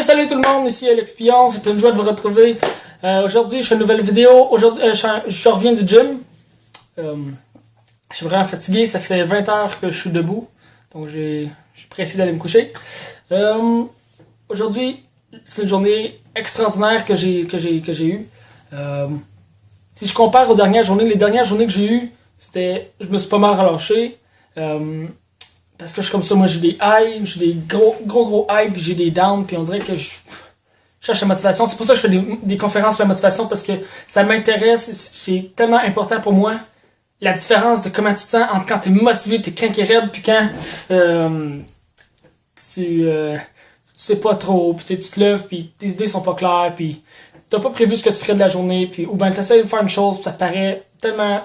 Salut tout le monde, ici Alex Pion, c'est une joie de vous retrouver. Aujourd'hui, je fais une nouvelle vidéo. Aujourd'hui, je reviens du gym. Je suis vraiment fatigué, ça fait 20 heures que je suis debout. Donc je suis pressé d'aller me coucher. Aujourd'hui, c'est une journée extraordinaire que j'ai eue. Si je compare aux dernières journées, les dernières journées que j'ai eues, je me suis pas mal relâché. Parce que je suis comme ça, moi j'ai des highs, j'ai des gros highs, puis j'ai des downs, puis on dirait que je cherche la motivation. C'est pour ça que je fais des conférences sur la motivation, parce que ça m'intéresse, c'est tellement important pour moi. La différence de comment tu te sens entre quand t'es motivé, t'es craqué raide, puis quand tu sais pas trop, puis tu te lèves, puis tes idées sont pas claires, puis t'as pas prévu ce que tu ferais de la journée, puis ou ben t'essayes de faire une chose, puis ça te paraît tellement...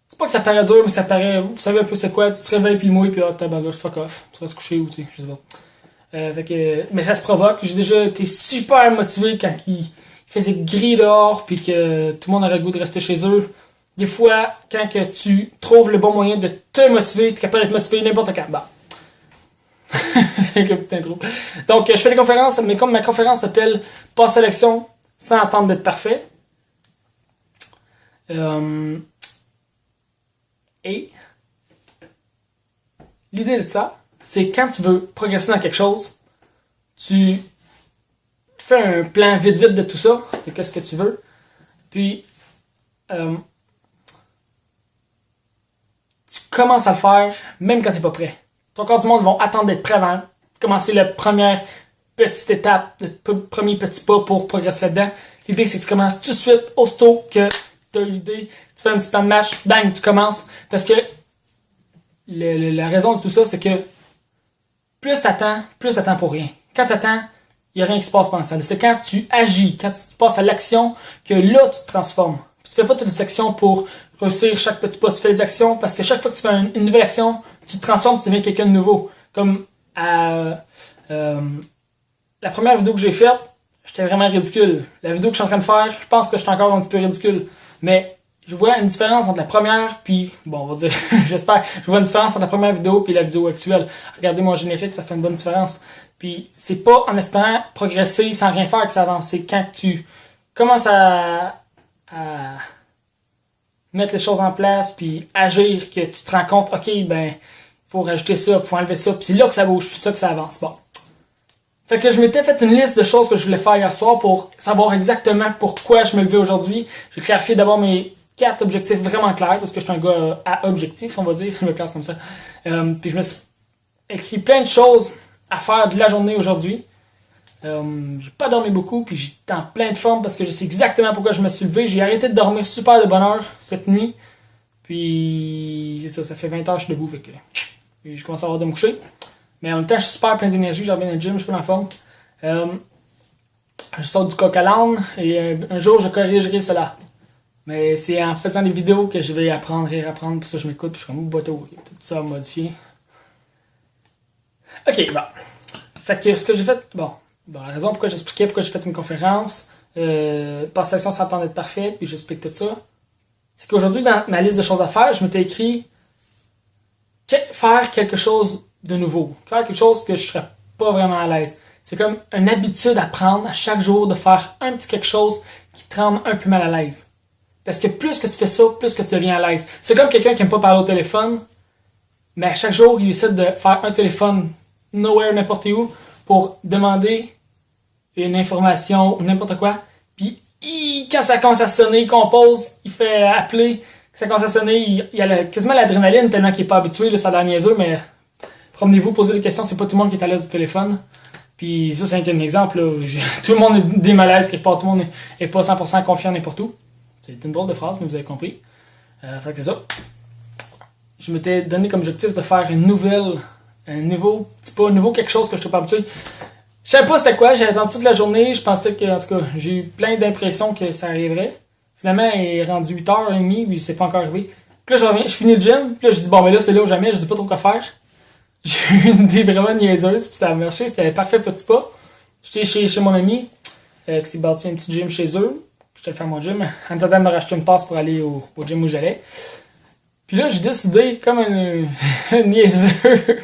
C'est pas que ça paraît dur, mais ça paraît... Vous savez un peu c'est quoi, tu te réveilles puis mouille, puis tabarnak, fuck off. Tu vas se coucher ou tu sais, je sais pas. Mais ça se provoque. J'ai déjà été super motivé quand il faisait gris dehors, puis que tout le monde aurait le goût de rester chez eux. Des fois, quand que tu trouves le bon moyen de te motiver, tu es capable d'être motivé n'importe quand. Bah. C'est un petit intro. Donc, je fais des conférences, mais comme ma conférence s'appelle « Passer à l'action sans attendre d'être parfait ». Et l'idée de ça, c'est quand tu veux progresser dans quelque chose, tu fais un plan vite de tout ça, de qu'est-ce que tu veux, puis tu commences à le faire même quand tu n'es pas prêt. Ton corps du monde vont attendre d'être prêt avant de commencer la première petite étape, le premier petit pas pour progresser là-dedans. L'idée, c'est que tu commences tout de suite, aussitôt que tu as eu l'idée, tu fais un petit plan de match, bang, tu commences. Parce que la raison de tout ça, c'est que plus t'attends pour rien. Quand t'attends, il n'y a rien qui se passe pendant ça. C'est quand tu agis, quand tu passes à l'action, que là, tu te transformes. Puis tu fais pas toutes les actions pour réussir chaque petit pas. Tu fais des actions parce que chaque fois que tu fais une nouvelle action, tu te transformes, tu deviens quelqu'un de nouveau. Comme la première vidéo que j'ai faite, j'étais vraiment ridicule. La vidéo que je suis en train de faire, je pense que je suis encore un petit peu ridicule. Mais je vois une différence entre la première, puis, bon, on va dire, j'espère, je vois une différence entre la première vidéo puis la vidéo actuelle. Regardez mon générique, ça fait une bonne différence. Puis, c'est pas en espérant progresser sans rien faire que ça avance. C'est quand tu commences à mettre les choses en place, puis agir, que tu te rends compte, ok, ben, faut rajouter ça, faut enlever ça, puis c'est là que ça bouge, puis c'est ça que ça avance. Bon. Fait que je m'étais fait une liste de choses que je voulais faire hier soir pour savoir exactement pourquoi je me levais aujourd'hui. J'ai clarifié d'abord mes 4 objectifs vraiment clairs, parce que je suis un gars à objectif, on va dire, je me classe comme ça. Puis je me suis écrit plein de choses à faire de la journée aujourd'hui. J'ai pas dormi beaucoup, puis j'étais en pleine forme parce que je sais exactement pourquoi je me suis levé. J'ai arrêté de dormir super de bonne heure cette nuit. Puis c'est ça, ça fait 20 heures que je suis debout, fait que je commence à avoir de me coucher. Mais en même temps, je suis super plein d'énergie, je reviens dans le gym, je suis pas en forme. Je saute du coq à l'âne et un jour je corrigerai cela. Mais c'est en faisant des vidéos que je vais apprendre et réapprendre, puis ça je m'écoute, puis je suis comme bateau, tout ça modifié. Ok, bon. Fait que ce que j'ai fait, bon, la raison pourquoi j'expliquais pourquoi j'ai fait une conférence, passer à l'action sans attendre d'être parfait, puis j'explique tout ça, c'est qu'aujourd'hui dans ma liste de choses à faire, je m'étais écrit faire quelque chose de nouveau, faire quelque chose que je serais pas vraiment à l'aise. C'est comme une habitude à prendre à chaque jour de faire un petit quelque chose qui te rend un peu mal à l'aise. Parce que plus que tu fais ça, plus que tu deviens à l'aise. C'est comme quelqu'un qui aime pas parler au téléphone, mais à chaque jour, il décide de faire un téléphone nowhere, n'importe où, pour demander une information ou n'importe quoi. Puis, quand ça commence à sonner, il compose, il fait appeler, quand ça commence à sonner, il a quasiment l'adrénaline tellement qu'il n'est pas habitué, là, ça a l'air niaiseux, mais promenez-vous, posez des questions, c'est pas tout le monde qui est à l'aise au téléphone. Puis ça, c'est un exemple. Là. Tout le monde a des malaises quelque part, tout le monde n'est pas 100% confiant n'importe où. C'est une drôle de phrase, mais vous avez compris. Fait que c'est ça. Je m'étais donné comme objectif de faire un nouveau petit pas, un nouveau quelque chose que je n'étais pas habitué. Je savais pas c'était quoi, j'ai attendu toute la journée, je pensais que, en tout cas, j'ai eu plein d'impressions que ça arriverait. Finalement, il est rendu 8h30, puis c'est pas encore arrivé. Puis là, je reviens, je finis le gym, puis là, je dis, bon, mais là, c'est là ou jamais, je sais pas trop quoi faire. J'ai eu une idée vraiment niaiseuse, puis ça a marché, c'était un parfait petit pas. J'étais chez mon ami, qui s'est bâti un petit gym chez eux. J'étais le faire mon gym, en attendant de me racheter une passe pour aller au gym où j'allais. Puis là, j'ai décidé, comme un niaiseux,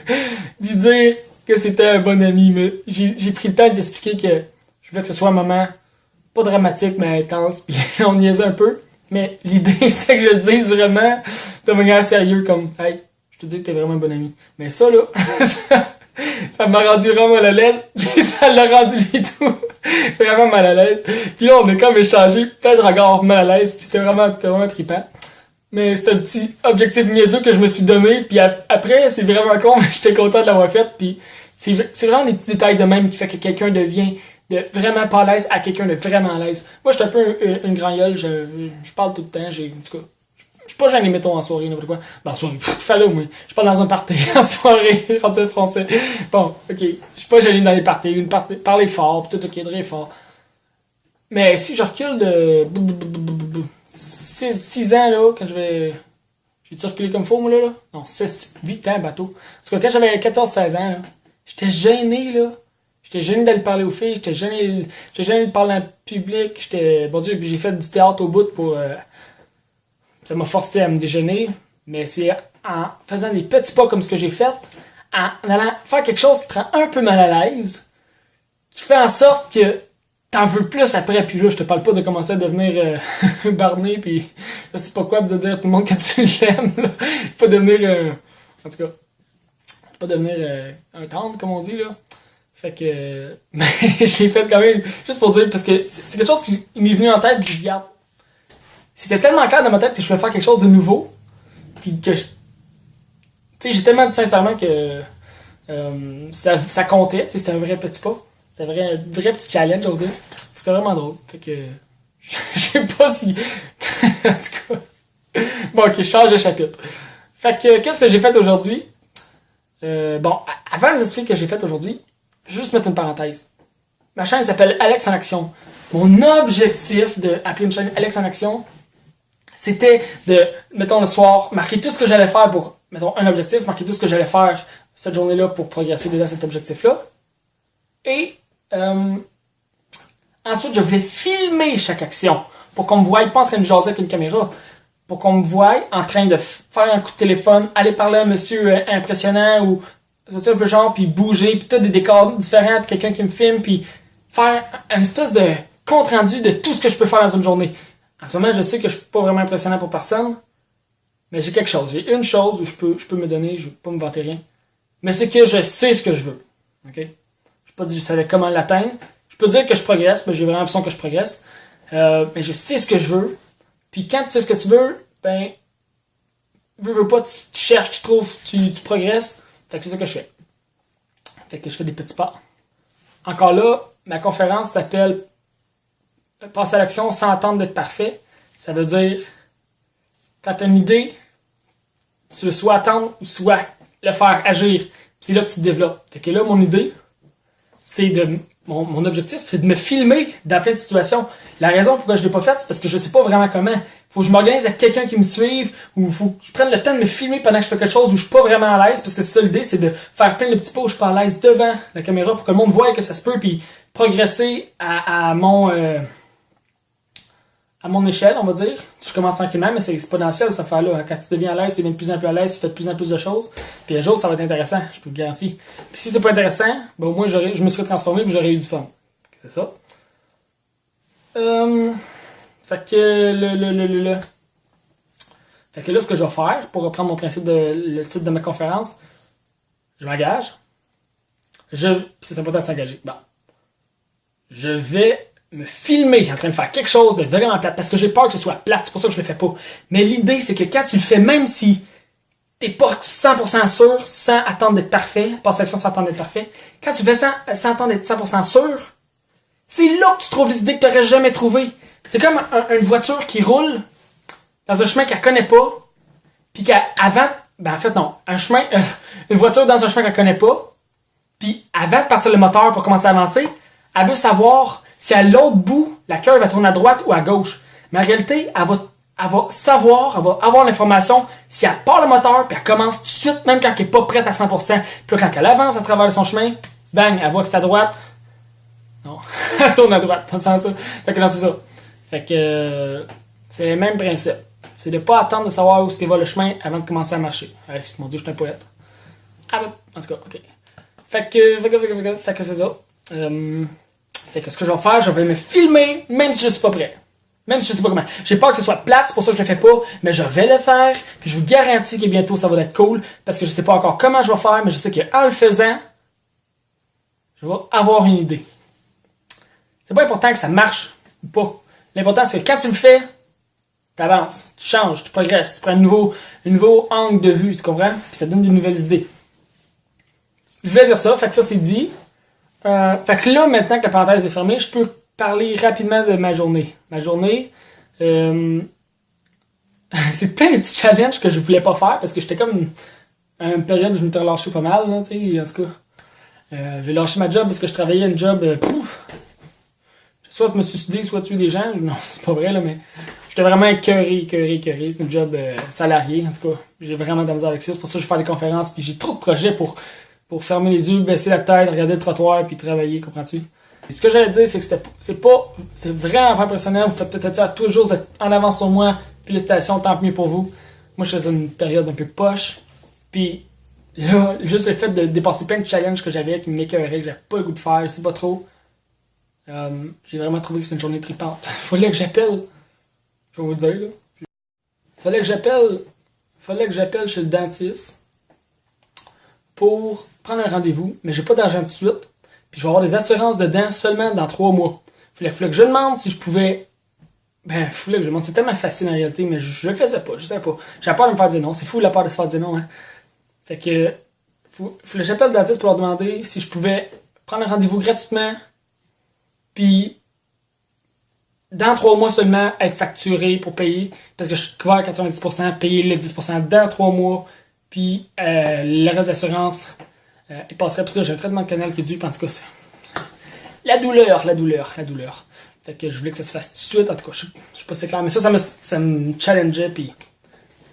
de dire que c'était un bon ami, mais j'ai pris le temps d'expliquer que je voulais que ce soit un moment pas dramatique, mais intense, puis on niaisait un peu. Mais l'idée, c'est que je le dise vraiment de manière sérieuse, comme, hey, je te dis que t'es vraiment un bon ami. Mais ça, là, ça m'a rendu vraiment mal à l'aise, puis ça l'a rendu lui tout vraiment mal à l'aise. Puis là, on a comme échangé plein de regards mal à l'aise, puis c'était vraiment trippant. Mais c'est un petit objectif niaiseux que je me suis donné, puis après, c'est vraiment con, mais j'étais content de l'avoir fait, puis c'est vraiment des petits détails de même qui fait que quelqu'un devient de vraiment pas à l'aise à quelqu'un de vraiment à l'aise. Moi, je suis un peu une grand gueule, je parle tout le temps, en tout cas, je suis pas gêné, mettons, en soirée, n'importe quoi. Ben, en soirée, fallait, moi. Je parle dans un party, en soirée, je rentre français. Bon, ok, je suis pas gêné dans les parties, parler fort, pis tout, ok, très fort. Mais si je recule de 6 ans, là, quand je vais... J'ai-tu reculé comme faux, moi, là? Non, 8 ans, bateau. En tout cas, quand j'avais 14-16 ans, là, j'étais gêné, là. J'étais gêné d'aller parler aux filles, j'étais gêné de parler en public, bon Dieu, puis j'ai fait du théâtre au bout pour... ça m'a forcé à me déjeuner, mais c'est en faisant des petits pas comme ce que j'ai fait, en allant faire quelque chose qui te rend un peu mal à l'aise, qui fait en sorte que t'en veux plus après, puis là, je te parle pas de commencer à devenir barné, puis je sais pas quoi, de dire à tout le monde que tu l'aimes, là. Pas devenir, en tout cas, pas devenir un tendre, comme on dit, là. Fait que, mais je l'ai fait quand même, juste pour dire, parce que c'est quelque chose qui m'est venu en tête, puis je garde. C'était tellement clair dans ma tête que je voulais faire quelque chose de nouveau, puis que, tu sais, j'ai tellement dit sincèrement que ça comptait, tu sais, c'était un vrai petit pas. C'était un vrai petit challenge, on dirait. C'était vraiment drôle. Fait que, je sais pas si... en tout cas... Bon, ok, je change de chapitre. Fait que, qu'est-ce que j'ai fait aujourd'hui? Bon, avant de vous expliquer ce que j'ai fait aujourd'hui, je vais juste mettre une parenthèse. Ma chaîne s'appelle Alex en Action. Mon objectif d'appeler une chaîne Alex en Action, c'était de, mettons, le soir, marquer tout ce que j'allais faire pour, mettons, un objectif, marquer tout ce que j'allais faire cette journée-là pour progresser dans cet objectif-là. Et ensuite, je voulais filmer chaque action pour qu'on me voie pas en train de jaser avec une caméra, pour qu'on me voie en train de faire un coup de téléphone, aller parler à un monsieur impressionnant ou un peu genre, puis bouger, puis tout des décors différents, puis quelqu'un qui me filme, puis faire une espèce de compte rendu de tout ce que je peux faire dans une journée. En ce moment, je sais que je suis pas vraiment impressionnant pour personne, mais j'ai quelque chose. J'ai une chose où je peux me donner, je ne vais pas me vanter rien, mais c'est que je sais ce que je veux. Ok? Je n'ai pas dit que je savais comment l'atteindre. Je peux dire que je progresse, mais j'ai vraiment l'impression que je progresse. Mais je sais ce que je veux. Puis quand tu sais ce que tu veux, ben, veux pas, tu cherches, tu trouves, tu progresses. Fait que c'est ça que je fais. Fait que je fais des petits pas. Encore là, ma conférence s'appelle Passer à l'action sans attendre d'être parfait. Ça veut dire, quand tu as une idée, tu veux soit attendre ou soit le faire agir. C'est là que tu te développes. Fait que là, mon idée, c'est de... Mon objectif, c'est de me filmer dans plein de situations. La raison pourquoi je ne l'ai pas fait, c'est parce que je ne sais pas vraiment comment. Faut que je m'organise avec quelqu'un qui me suive, ou faut que je prenne le temps de me filmer pendant que je fais quelque chose où je suis pas vraiment à l'aise, parce que c'est ça l'idée, c'est de faire plein de petits pas où je suis pas à l'aise devant la caméra pour que le monde voie que ça se peut, puis progresser à mon échelle, on va dire. Je commence tranquillement, mais c'est exponentiel cette affaire-là. Quand tu deviens à l'aise, tu deviens de plus en plus à l'aise, tu fais de plus en plus de choses. Puis un jour, ça va être intéressant, je peux te garantir. Puis si c'est pas intéressant, ben au moins je me serais transformé et j'aurais eu du fun. C'est ça. Fait que Fait que là, ce que je vais faire, pour reprendre mon principe le titre de ma conférence, je m'engage. C'est important de s'engager. Bon. Je vais me filmer en train de faire quelque chose de vraiment plate, parce que j'ai peur que ce soit plate, c'est pour ça que je le fais pas. Mais l'idée, c'est que quand tu le fais, même si t'es pas 100% sûr, sans attendre d'être parfait, passer à l'action sans attendre d'être parfait, quand tu le fais sans attendre d'être 100% sûr, c'est là que tu trouves les idées que t'aurais jamais trouvées. C'est comme une voiture qui roule dans un chemin qu'elle connaît pas, puis qu'avant, ben en fait non, une voiture dans un chemin qu'elle connaît pas, puis avant de partir le moteur pour commencer à avancer, elle veut savoir si à l'autre bout, la curve va tourner à droite ou à gauche. Mais en réalité, elle va savoir, elle va avoir l'information si elle part le moteur, puis elle commence tout de suite, même quand elle n'est pas prête à 100%. Puis là, quand elle avance à travers son chemin, bang, elle voit que c'est à droite. Non, elle tourne à droite, pas ça. Fait que non, c'est ça. Fait que c'est le même principe. C'est de ne pas attendre de savoir où est-ce qu'il va le chemin avant de commencer à marcher. Mon Dieu, je suis un poète. Ah, en tout cas, ok. Fait que c'est ça. Fait que ce que je vais faire, je vais me filmer, même si je suis pas prêt. Même si je sais pas comment. J'ai peur que ce soit plate, c'est pour ça que je le fais pas, mais je vais le faire, puis je vous garantis que bientôt ça va être cool, parce que je sais pas encore comment je vais faire, mais je sais qu'en le faisant, je vais avoir une idée. C'est pas important que ça marche ou pas. L'important, c'est que quand tu le fais, tu avances, tu changes, tu progresses, tu prends un nouveau angle de vue, tu comprends? Puis ça donne des nouvelles idées. Je vais dire ça, fait que ça c'est dit. Fait que là, maintenant que la parenthèse est fermée, je peux parler rapidement de ma journée. Ma journée, c'est plein de petits challenges que je voulais pas faire parce que j'étais comme à une période où je m'étais relâché pas mal, là, tu sais, en tout cas. J'ai lâché ma job parce que je travaillais une job, soit me suicider, soit tuer des gens. Non, c'est pas vrai, là, mais j'étais vraiment écœuré. C'est une job salarié, en tout cas. J'ai vraiment de la misère avec ça. C'est pour ça que je fais des conférences, puis j'ai trop de projets pour fermer les yeux, baisser la tête, regarder le trottoir, puis travailler, comprends-tu? Et ce que j'allais dire, c'est que c'est vraiment pas impressionnant. Vous faites peut-être ça tous les jours, vous êtes en avance sur moi. Félicitations, tant mieux pour vous. Moi, je faisais une période un peu poche. Puis là, juste le fait de dépasser plein de challenges que j'avais, qui m'écœuraient, que j'avais pas le goût de faire, c'est pas trop. J'ai vraiment trouvé que c'était une journée tripante. Fallait que j'appelle. Je vais vous le dire, là. Fallait que j'appelle chez le dentiste pour prendre un rendez-vous, mais j'ai pas d'argent tout de suite. Puis je vais avoir des assurances de dents seulement dans 3 mois. Fallait que je demande si je pouvais. Fallait que je demande. C'est tellement facile en réalité, mais je le faisais pas. Je savais pas. J'avais peur de me faire dire non. C'est fou la peur de se faire dire non, hein. Fait que. Fallait que j'appelle le dentiste pour leur demander si je pouvais prendre un rendez-vous gratuitement. Puis dans 3 mois seulement, être facturé pour payer, parce que je suis couvert à 90%, payer le 10% dans 3 mois, puis le reste d'assurance, il passerait. Puis là, j'ai un traitement de canal qui est dû, en tout cas, c'est la douleur. Fait que je voulais que ça se fasse tout de suite, en tout cas, je sais pas si c'est clair, mais ça me challengeait, puis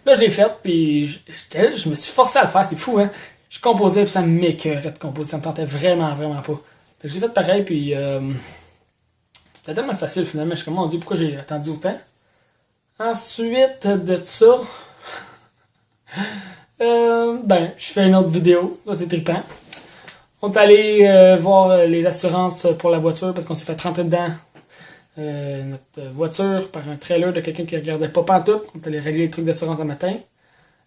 là, je l'ai fait, puis je me suis forcé à le faire, c'est fou, hein. Je composais, puis ça m'écœurait de composer, ça me tentait vraiment pas. Fait que j'ai fait pareil, puis c'était tellement facile finalement. Je suis comme, mon Dieu, pourquoi j'ai attendu autant? Ensuite de ça, je fais une autre vidéo. Ça, c'est trippant. On est allé voir les assurances pour la voiture parce qu'on s'est fait rentrer dedans notre voiture par un trailer de quelqu'un qui regardait pas pantoute. On est allé régler les trucs d'assurance un matin.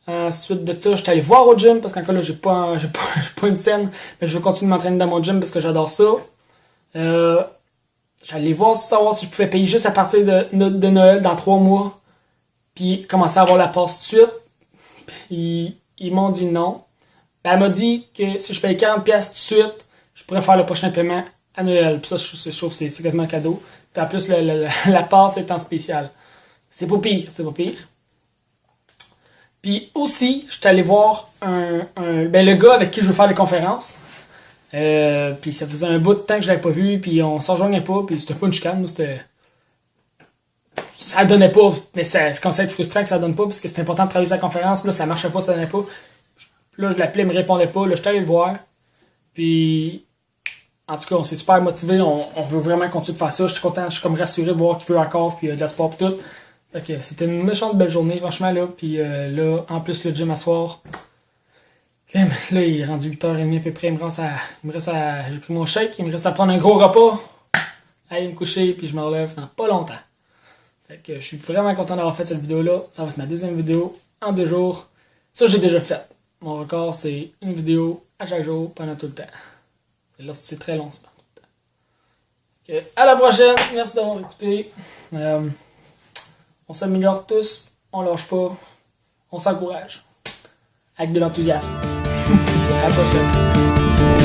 Ensuite de ça, j'étais allé voir au gym parce qu'encore là, j'ai pas une scène, mais je veux continuer de m'entraîner dans mon gym parce que j'adore ça. J'allais voir savoir si je pouvais payer juste à partir de Noël dans 3 mois. Puis commencer à avoir la passe tout de suite. Puis ils m'ont dit non. Ben, elle m'a dit que si je paye 40$ tout de suite, je pourrais faire le prochain paiement à Noël. Puis ça, je trouve que c'est quasiment un cadeau. Puis en plus, la passe est en spécial. C'est pas pire. Puis aussi, je suis allé voir le gars avec qui je veux faire les conférences. Puis ça faisait un bout de temps que je l'avais pas vu, puis on s'en rejoignait pas, puis c'était pas une chicane, c'était. Ça donnait pas, mais c'est quand ça être frustrant que ça donne pas, parce que c'était important de travailler sa conférence, puis là ça marchait pas, ça donnait pas. Puis là je l'appelais, il me répondait pas, là j'étais allé le voir, puis en tout cas on s'est super motivé, on veut vraiment continuer de faire ça, je suis content, je suis comme rassuré de voir qu'il veut encore, puis de l'espoir pis tout. Fait que c'était une méchante belle journée, franchement là, puis là en plus le gym à soir. Là, il est rendu 8h30 à peu près. J'ai pris mon shake, il me reste à prendre un gros repas, aller me coucher, puis je me relève dans pas longtemps. Fait que je suis vraiment content d'avoir fait cette vidéo-là. Ça va être ma deuxième vidéo en 2 jours. Ça, j'ai déjà fait. Mon record, c'est une vidéo à chaque jour pendant tout le temps. Et là, c'est très long, c'est pendant tout le temps. À la prochaine. Merci d'avoir écouté. On s'améliore tous. On lâche pas. On s'encourage. Avec de l'enthousiasme. À la prochaine.